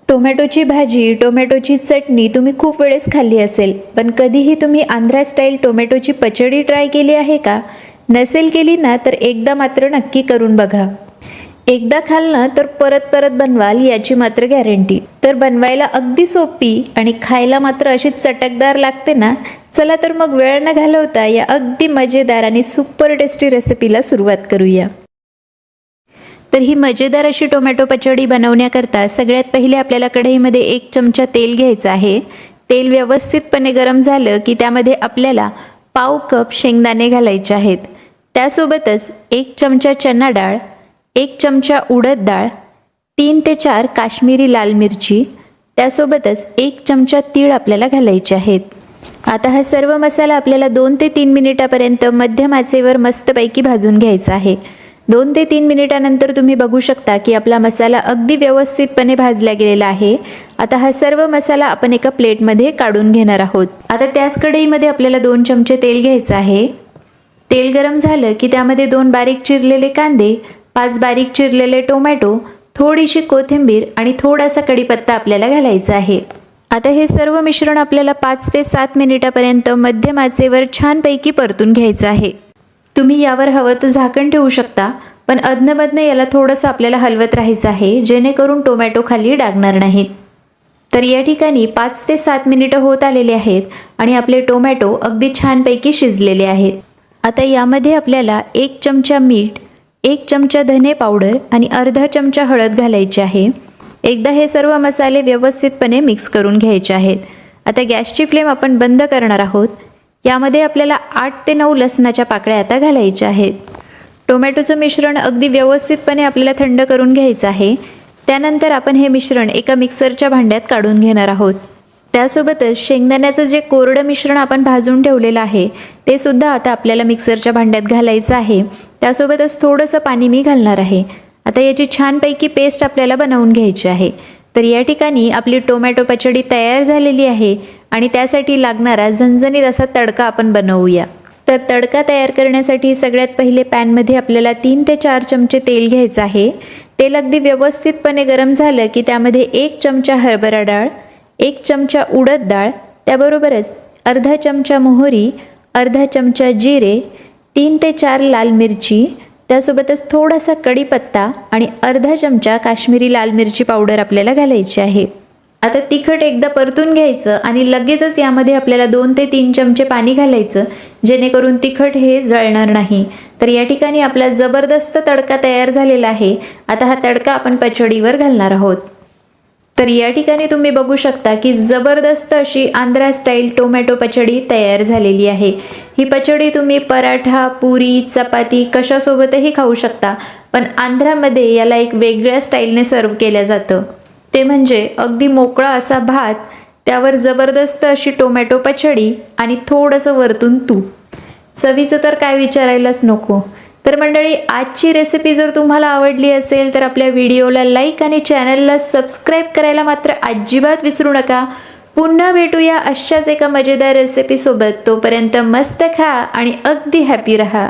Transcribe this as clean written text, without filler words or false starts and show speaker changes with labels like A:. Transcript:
A: टोमॅटोची भाजी, टोमॅटोची चटणी तुम्ही खूप वेळेस खाल्ली असेल, पण कधीही तुम्ही आंध्रा स्टाईल टोमॅटोची पचडी ट्राय केली आहे का? नसेल केली ना तर एकदा मात्र नक्की करून बघा. एकदा खाल्लं तर परत परत बनवाल याची मात्र गॅरंटी. तर बनवायला अगदी सोपी आणि खायला मात्र अशी चटकदार लागते ना. चला तर मग वेळ न घालवता या अगदी मजेदार आणि सुपर टेस्टी रेसिपीला सुरुवात करूया. तर ही मजेदार अशी टोमॅटो पचडी बनवण्याकरता सगळ्यात पहिले आपल्याला कढईमध्ये 1 चमचा तेल घ्यायचं आहे. तेल व्यवस्थितपणे गरम झालं की त्यामध्ये आपल्याला पाव कप शेंगदाणे घालायचे आहेत. त्यासोबतच 1 चमचा चना डाळ, 1 चमचा उडद डाळ, 3 ते 4 काश्मीरी लाल मिरची, त्यासोबतच 1 चमचा तीळ आपल्याला घालायचे आहेत. आता हा सर्व मसाला आपल्याला 2 ते 3 मिनिटापर्यंत मध्यम आचेवर मस्तपैकी भाजून घ्यायचा आहे. 2 ते 3 मिनिटानंतर तुम्ही बघू शकता की आपला मसाला अगदी व्यवस्थितपणे भाजला गेलेला आहे. आता हा सर्व मसाला आपण एका प्लेटमध्ये काढून घेणार आहोत. आता त्याच कढईमध्ये आपल्याला 2 चमचे तेल घ्यायचं आहे. तेल गरम झालं की त्यामध्ये 2 बारीक चिरलेले कांदे, 5 बारीक चिरलेले टोमॅटो, थोडीशी कोथिंबीर आणि थोडासा कढीपत्ता आपल्याला घालायचा आहे. आता हे सर्व मिश्रण आपल्याला 5 ते 7 मिनिटापर्यंत मध्यम आचेवर छानपैकी परतून घ्यायचं आहे. तुम्ही यावर हवं तर झाकण ठेवू शकता, पण अधनमधनं याला थोडंसं आपल्याला हलवत राहायचं आहे, जेणेकरून टोमॅटो खाली डागणार नाहीत. तर या ठिकाणी 5 ते 7 मिनिटं होत आलेले आहेत आणि आपले टोमॅटो अगदी छानपैकी शिजलेले आहेत. आता यामध्ये आपल्याला 1 चमचा मीठ, 1 चमचा धने पावडर आणि अर्धा चमचा हळद घालायची आहे. एकदा हे सर्व मसाले व्यवस्थितपणे मिक्स करून घ्यायचे आहेत. आता गॅसची फ्लेम आपण बंद करणार आहोत. यामध्ये आपल्याला 8 ते 9 लसणाच्या पाकळ्या आता घालायच्या आहेत. टोमॅटोचं मिश्रण अगदी व्यवस्थितपणे आपल्याला थंड करून घ्यायचं आहे. त्यानंतर आपण हे मिश्रण एका मिक्सरच्या भांड्यात काढून घेणार आहोत. त्यासोबतच शेंगदाण्याचं जे कोरडं मिश्रण आपण भाजून ठेवलेलं आहे ते सुद्धा आता आपल्याला मिक्सरच्या भांड्यात घालायचं आहे. त्यासोबतच थोडंसं पाणी मी घालणार आहे. आता याची छानपैकी पेस्ट आपल्याला बनवून घ्यायची आहे. तर या ठिकाणी आपली टोमॅटो पचडी तयार झालेली आहे आणि त्यासाठी लागणारा झणझणीत असा तडका आपण बनवूया. तर तडका तयार करण्यासाठी सगळ्यात पहिले पॅनमध्ये आपल्याला 3 ते 4 चमचे तेल घ्यायचं आहे. तेल अगदी व्यवस्थितपणे गरम झालं की त्यामध्ये 1 चमचा हरभरा डाळ, 1 चमचा उडद डाळ, त्याबरोबरच अर्धा चमचा मोहरी, अर्धा चमचा जिरे, 3 ते 4 लाल मिरची, त्यासोबतच थोडासा कढीपत्ता आणि अर्धा चमचा काश्मीरी लाल मिरची पावडर आपल्याला घालायची आहे. आता तिखट एकदा परतून घ्यायचं आणि लगेचच यामध्ये आपल्याला 2 ते 3 चमचे पाणी घालायचं, जेणेकरून तिखट हे जळणार नाही. तर या ठिकाणी आपला जबरदस्त तडका तयार झालेला आहे. आता हा तडका आपण पचडीवर घालणार आहोत. तर या ठिकाणी तुम्ही बघू शकता की जबरदस्त अशी आंध्रा स्टाईल टोमॅटो पचडी तयार झालेली आहे. ही पचडी तुम्ही पराठा, पुरी, चपाती कशासोबतही खाऊ शकता, पण आंध्रामध्ये याला एक वेगळ्या स्टाईलने सर्व केलं जातं. ते म्हणजे अगदी मोकळा असा भात, त्यावर जबरदस्त अशी टोमॅटो पचडी आणि थोडंसं वरतून तूप. चवीचं तर काय विचारायलाच नको. तर मंडळी, आजची रेसिपी जर तुम्हाला आवडली असेल तर आपल्या व्हिडिओला लाईक आणि चॅनलला सबस्क्राईब करायला मात्र अजिबात विसरू नका. पुन्हा भेटूया अशाच एका मजेदार रेसिपीसोबत. तोपर्यंत मस्त खा आणि अगदी हॅपी रहा.